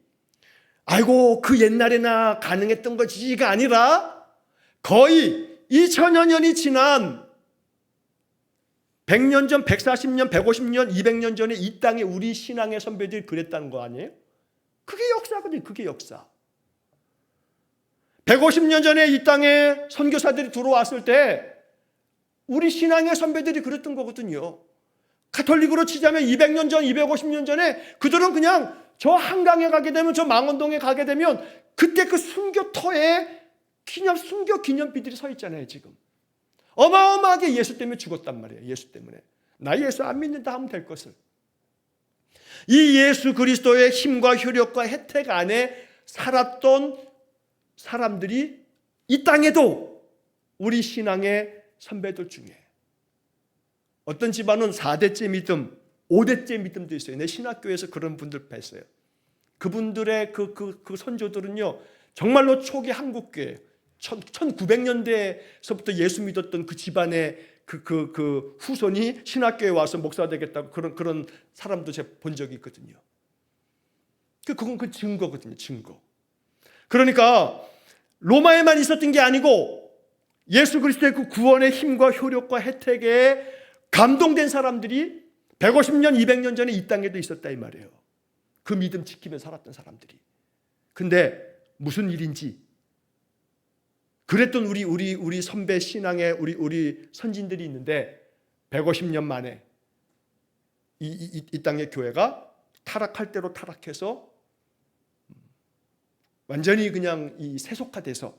아이고 그 옛날에나 가능했던 것이가 아니라 거의 2000여 년이 지난 100년 전, 140년, 150년, 200년 전에 이 땅에 우리 신앙의 선배들이 그랬다는 거 아니에요? 그게 역사거든요. 그게 역사. 150년 전에 이 땅에 선교사들이 들어왔을 때 우리 신앙의 선배들이 그랬던 거거든요. 가톨릭으로 치자면 200년 전, 250년 전에 그들은 그냥 저 한강에 가게 되면, 저 망원동에 가게 되면 그때 그 순교터에 순교 기념비들이 서 있잖아요. 지금 어마어마하게 예수 때문에 죽었단 말이에요. 예수 때문에. 나 예수 안 믿는다 하면 될 것을. 이 예수 그리스도의 힘과 효력과 혜택 안에 살았던 사람들이 이 땅에도 우리 신앙의 선배들 중에 어떤 집안은 4대째 믿음, 5대째 믿음도 있어요. 내 신학교에서 그런 분들 뵀어요. 그분들의 그 선조들은요, 정말로 초기 한국교회 1900년대에서부터 예수 믿었던 그 집안의 그 후손이 신학교에 와서 목사 되겠다고 그런 사람도 제가 본 적이 있거든요. 그건 그 증거거든요. 증거. 그러니까 로마에만 있었던 게 아니고 예수 그리스도의 그 구원의 힘과 효력과 혜택에 감동된 사람들이 150년, 200년 전에 이 땅에도 있었다 이 말이에요. 그 믿음 지키며 살았던 사람들이. 근데 무슨 일인지 그랬던 우리 선배 신앙의 우리 선진들이 있는데 150년 만에 이 땅의 교회가 타락할 대로 타락해서 완전히 그냥 이 세속화돼서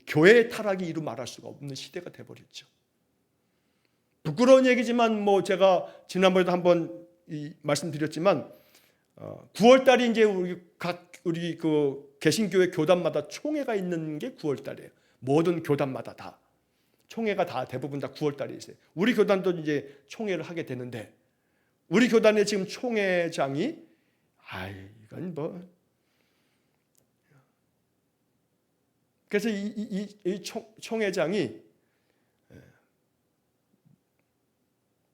교회의 타락이 이루 말할 수가 없는 시대가 돼버렸죠. 부끄러운 얘기지만 뭐 제가 지난번에도 한번 말씀드렸지만 9월달이 이제 우리 그 개신교회 교단마다 총회가 있는 게 9월달이에요. 모든 교단마다 다 총회가 다 대부분 다 9월달에 있어요. 우리 교단도 이제 총회를 하게 되는데 우리 교단의 지금 총회장이 이건 뭐 그래서 이 총회장이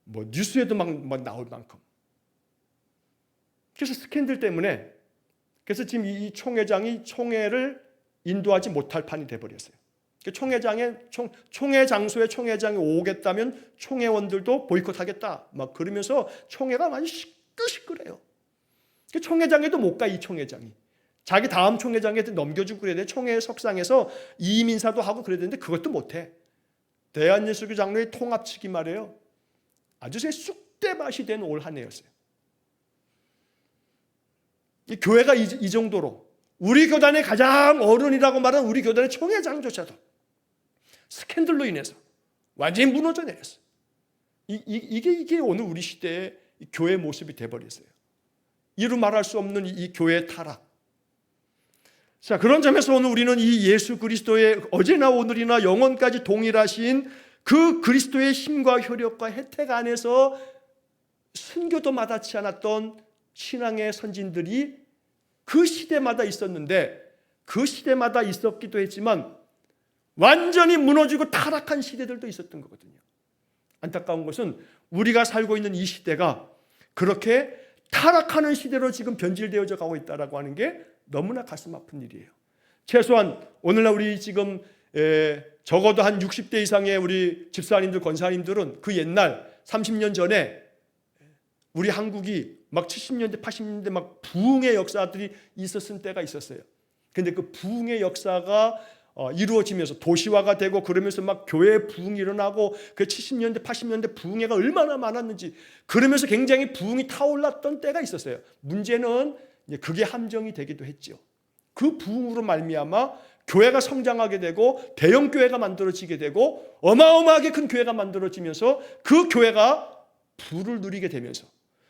뭐 뉴스에도 막 나올 만큼 그래서 스캔들 때문에 그래서 지금 이 총회장이 총회를 인도하지 못할 판이 돼버렸어요. 총회 장소에 총회장이 오겠다면 총회원들도 보이콧하겠다 막 그러면서 총회가 많이 시끌시끌해요. 총회장에도 못 가. 이 총회장이 자기 다음 총회장한테 넘겨주고 그래야 돼. 총회 석상에서 이임 인사도 하고 그래야 되는데 그것도 못해. 대한예수교 장로의 통합 측이 말이에요. 아주 쑥대밭이 된 올 한 해였어요. 이 교회가 이 정도로 우리 교단의 가장 어른이라고 말하는 우리 교단의 총회장조차도 스캔들로 인해서 완전히 무너져 내렸어요. 이게 오늘 우리 시대의 교회 모습이 돼버렸어요. 이루 말할 수 없는 이 교회의 타락. 자, 그런 점에서 오늘 우리는 이 예수 그리스도의 어제나 오늘이나 영원까지 동일하신 그 그리스도의 힘과 효력과 혜택 안에서 순교도 마다치 않았던 신앙의 선진들이 그 시대마다 있었는데 그 시대마다 있었기도 했지만 완전히 무너지고 타락한 시대들도 있었던 거거든요. 안타까운 것은 우리가 살고 있는 이 시대가 그렇게 타락하는 시대로 지금 변질되어져 가고 있다라고 하는 게 너무나 가슴 아픈 일이에요. 최소한 오늘날 우리 지금 적어도 한 60대 이상의 우리 집사님들, 권사님들은 그 옛날 30년 전에 우리 한국이 막 70년대, 80년대 막 부흥의 역사들이 있었을 때가 있었어요. 근데 그 부흥의 역사가 이루어지면서 도시화가 되고 그러면서 막 교회 부흥이 일어나고 그 70년대, 80년대 부흥회가 얼마나 많았는지 그러면서 굉장히 부흥이 타올랐던 때가 있었어요. 문제는 그게 함정이 되기도 했죠. 그 부흥으로 말미암아 교회가 성장하게 되고 대형 교회가 만들어지게 되고 어마어마하게 큰 교회가 만들어지면서 그 교회가 부를 누리게 되면서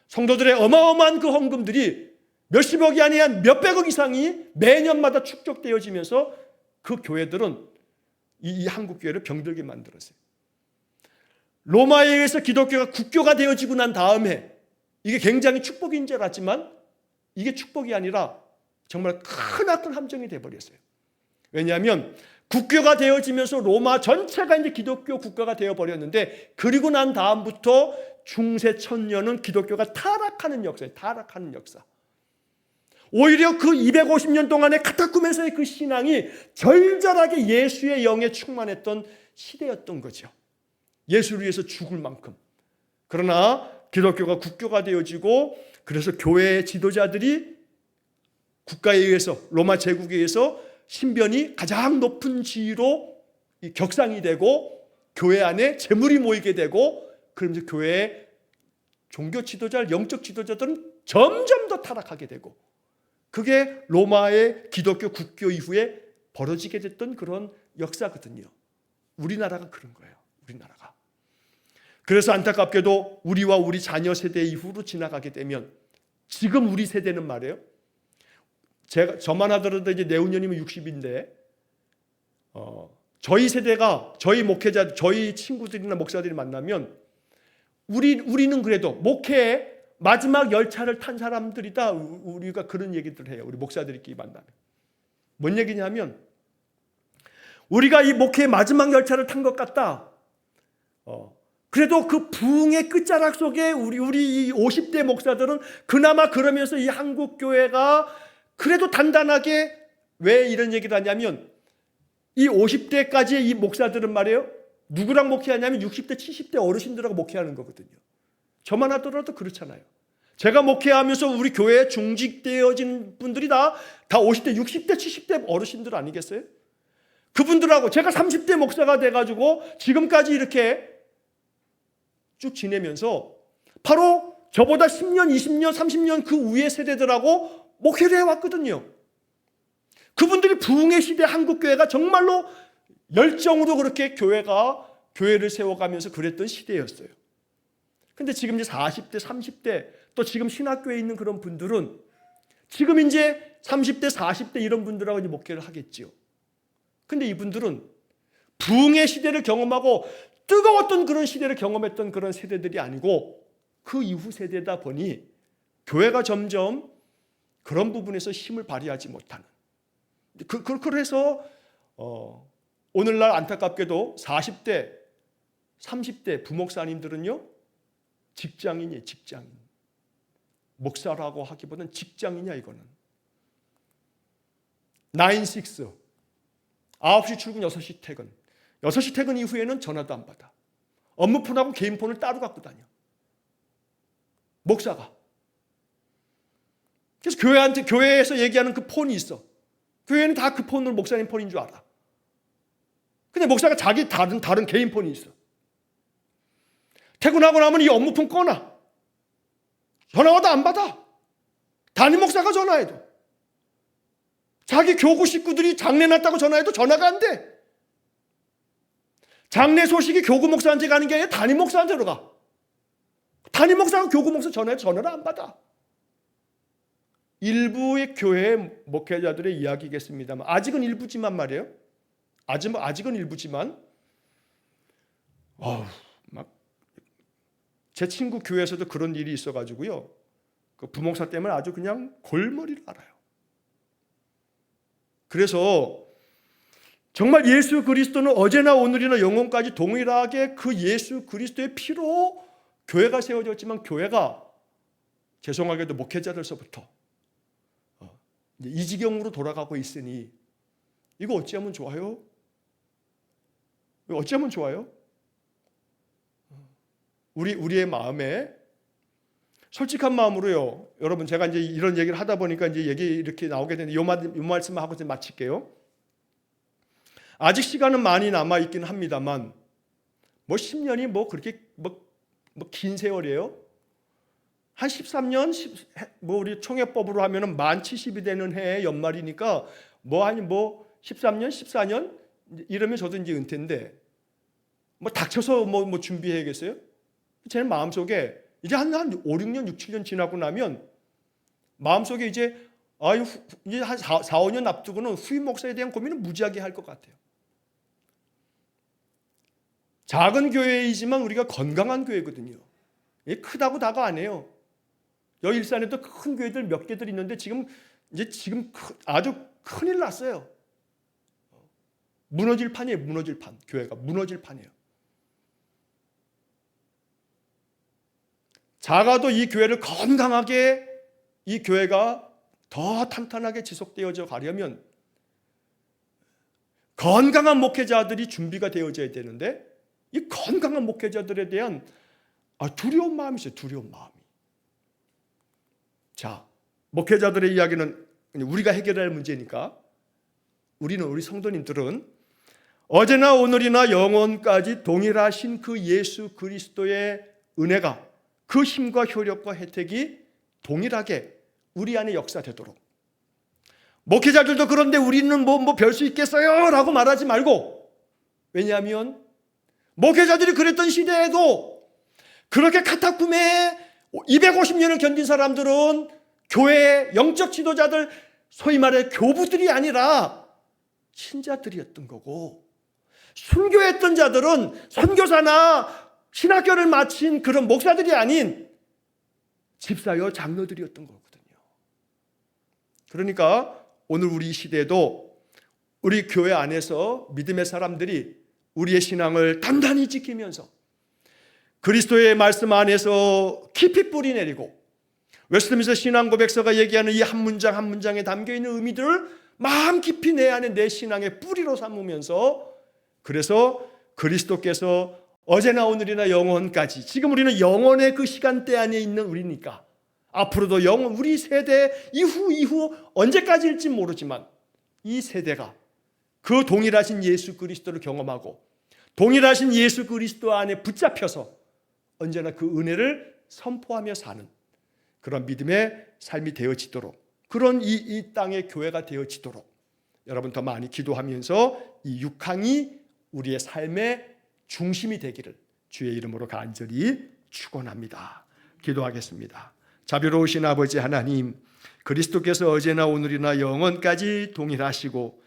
성도들의 어마어마한 그 헌금들이 몇십억이 아니라 몇백억 이상이 매년마다 축적되어지면서 그 교회들은 이 한국 교회를 병들게 만들었어요. 로마에 의해서 기독교가 국교가 되어지고 난 다음에 이게 굉장히 축복인 줄 알았지만 이게 축복이 아니라 정말 크나큰 함정이 되어버렸어요. 왜냐하면 국교가 되어지면서 로마 전체가 이제 기독교 국가가 되어버렸는데 그리고 난 다음부터 중세 천년은 기독교가 타락하는 역사예요. 타락하는 역사. 오히려 그 250년 동안의 카타콤에서의 그 신앙이 절절하게 예수의 영에 충만했던 시대였던 거죠. 예수를 위해서 죽을 만큼. 그러나 기독교가 국교가 되어지고 그래서 교회의 지도자들이 국가에 의해서 로마 제국에 의해서 신변이 가장 높은 지위로 격상이 되고 교회 안에 재물이 모이게 되고 그러면서 교회의 종교 지도자, 영적 지도자들은 점점 더 타락하게 되고 그게 로마의 기독교 국교 이후에 벌어지게 됐던 그런 역사거든요. 우리나라가 그런 거예요. 우리나라가. 그래서 안타깝게도 우리와 우리 자녀 세대 이후로 지나가게 되면 지금 우리 세대는 말이에요. 저만 하더라도 이제 내후년이면 60인데 저희 세대가 저희 목회자, 저희 친구들이나 목사들이 만나면 우리는 그래도 목회에 마지막 열차를 탄 사람들이다. 우리가 그런 얘기들 해요. 우리 목사들끼리 만나면. 뭔 얘기냐면 우리가 이 목회의 마지막 열차를 탄 것 같다. 그래도 그 부흥의 끝자락 속에 우리 이 50대 목사들은 그나마 그러면서 이 한국 교회가 그래도 단단하게 왜 이런 얘기를 하냐면 이 50대까지의 이 목사들은 말이에요. 누구랑 목회하냐면 60대, 70대 어르신들하고 목회하는 거거든요. 저만 하더라도 그렇잖아요. 제가 목회하면서 우리 교회에 중직되어진 분들이 다 50대, 60대, 70대 어르신들 아니겠어요? 그분들하고 제가 30대 목사가 돼가지고 지금까지 이렇게 쭉 지내면서 바로 저보다 10년, 20년, 30년 그 위의 세대들하고 목회를 해왔거든요. 그분들이 부흥의 시대 한국교회가 정말로 열정으로 그렇게 교회를 세워가면서 그랬던 시대였어요. 근데 지금 이제 40대, 30대 또 지금 신학교에 있는 그런 분들은 지금 이제 30대, 40대 이런 분들하고 이제 목회를 하겠죠. 근데 이분들은 부흥의 시대를 경험하고 뜨거웠던 그런 시대를 경험했던 그런 세대들이 아니고 그 이후 세대다 보니 교회가 점점 그런 부분에서 힘을 발휘하지 못하는. 그래서 오늘날 안타깝게도 40대, 30대 부목사님들은요 직장인이에요. 직장인. 목사라고 하기보다는 직장이냐 이거는. 9-6 9시 출근 6시 퇴근. 6시 퇴근 이후에는 전화도 안 받아. 업무폰하고 개인폰을 따로 갖고 다녀. 목사가. 그래서 교회에서 얘기하는 그 폰이 있어. 교회는 다 그 폰으로 목사님 폰인 줄 알아. 근데 목사가 자기 다른 개인 폰이 있어. 퇴근하고 나면 이 업무폰 꺼놔. 전화 와도 안 받아. 담임 목사가 전화해도. 자기 교구 식구들이 장례 났다고 전화해도 전화가 안 돼. 장례 소식이 교구 목사한테 가는 게 아니라 담임 목사한테로 가. 담임 목사가 교구 목사 전화해도 전화를 안 받아. 일부의 교회 목회자들의 이야기겠습니다만 아직은 일부지만 말이에요. 아직은 일부지만 제 친구 교회에서도 그런 일이 있어가지고요. 그 부목사 때문에 아주 그냥 골머리를 앓아요. 그래서 정말 예수 그리스도는 어제나 오늘이나 영원까지 동일하게 그 예수 그리스도의 피로 교회가 세워졌지만 교회가 죄송하게도 목회자들서부터 이 지경으로 돌아가고 있으니 이거 어찌하면 좋아요? 어찌하면 좋아요? 우리의 마음에 솔직한 마음으로요. 여러분 제가 이제 이런 얘기를 하다 보니까 이제 얘기 이렇게 나오게 되는데 요 말씀만 하고 이제 마칠게요. 아직 시간은 많이 남아 있긴 합니다만 뭐 10년이 뭐 그렇게 뭐 긴 세월이에요. 한 13년, 우리 총회법으로 하면은 만 70이 되는 해 연말이니까 13년, 14년 이러면 저도 이제 은퇴인데 닥쳐서 준비해야겠어요? 제 마음속에 이제 한 5, 6년, 6, 7년 지나고 나면 마음속에 이제 이제 한 4, 5년 앞두고는 후임 목사에 대한 고민을 무지하게 할 것 같아요. 작은 교회이지만 우리가 건강한 교회거든요. 크다고 다가 안 해요. 여기 일산에도 큰 교회들 몇 개들 있는데 지금 아주 큰일 났어요. 무너질 판이에요. 무너질 판. 교회가 무너질 판이에요. 작아도 이 교회를 건강하게, 이 교회가 더 탄탄하게 지속되어져 가려면 건강한 목회자들이 준비가 되어져야 되는데, 이 건강한 목회자들에 대한 두려운 마음이 있어요. 두려운 마음이. 자, 목회자들의 이야기는 우리가 해결할 문제니까 우리 성도님들은 어제나 오늘이나 영원까지 동일하신 그 예수 그리스도의 은혜가, 그 힘과 효력과 혜택이 동일하게 우리 안에 역사되도록, 목회자들도 그런데 우리는 별 수 있겠어요? 라고 말하지 말고, 왜냐하면 목회자들이 그랬던 시대에도 그렇게 카타콤에 250년을 견딘 사람들은 교회의 영적 지도자들, 소위 말해 교부들이 아니라 신자들이었던 거고, 순교했던 자들은 선교사나 신학교를 마친 그런 목사들이 아닌 집사여 장로들이었던 거거든요. 그러니까 오늘 우리 시대에도 우리 교회 안에서 믿음의 사람들이 우리의 신앙을 단단히 지키면서 그리스도의 말씀 안에서 깊이 뿌리 내리고, 웨스트민스터 신앙고백서가 얘기하는 이 한 문장 한 문장에 담겨있는 의미들을 마음 깊이 내 안에 내 신앙의 뿌리로 삼으면서, 그래서 그리스도께서 어제나 오늘이나 영원까지, 지금 우리는 영원의 그 시간대 안에 있는 우리니까 앞으로도 우리 세대 이후 언제까지일지 모르지만 이 세대가 그 동일하신 예수 그리스도를 경험하고 동일하신 예수 그리스도 안에 붙잡혀서 언제나 그 은혜를 선포하며 사는 그런 믿음의 삶이 되어지도록, 그런 이 땅의 교회가 되어지도록 여러분 더 많이 기도하면서 이 육항이 우리의 삶의 중심이 되기를 주의 이름으로 간절히 축원합니다. 기도하겠습니다. 자비로우신 아버지 하나님, 그리스도께서 어제나 오늘이나 영원까지 동일하시고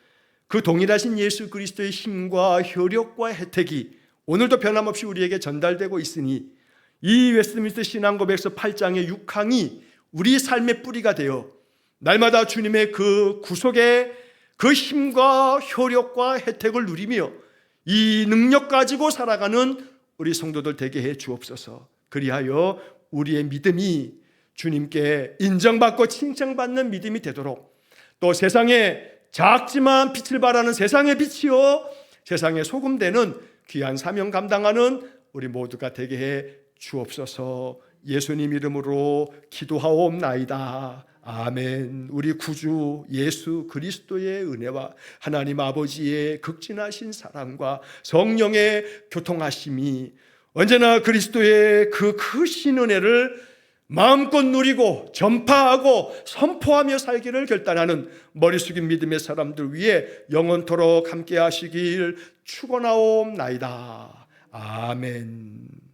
그 동일하신 예수 그리스도의 힘과 효력과 혜택이 오늘도 변함없이 우리에게 전달되고 있으니 이 웨스트민스터 신앙고백서 8장의 6항이 우리 삶의 뿌리가 되어 날마다 주님의 그 구속의 그 힘과 효력과 혜택을 누리며 이 능력 가지고 살아가는 우리 성도들 되게 해 주옵소서. 그리하여 우리의 믿음이 주님께 인정받고 칭찬받는 믿음이 되도록, 또 세상에 작지만 빛을 발하는 세상의 빛이요 세상의 소금 되는 귀한 사명 감당하는 우리 모두가 되게 해 주옵소서. 예수님 이름으로 기도하옵나이다. 아멘. 우리 구주 예수 그리스도의 은혜와 하나님 아버지의 극진하신 사랑과 성령의 교통하심이 언제나 그리스도의 그 크신 은혜를 마음껏 누리고 전파하고 선포하며 살기를 결단하는 머리 숙인 믿음의 사람들 위해 영원토록 함께 하시길 축원하옵나이다. 아멘.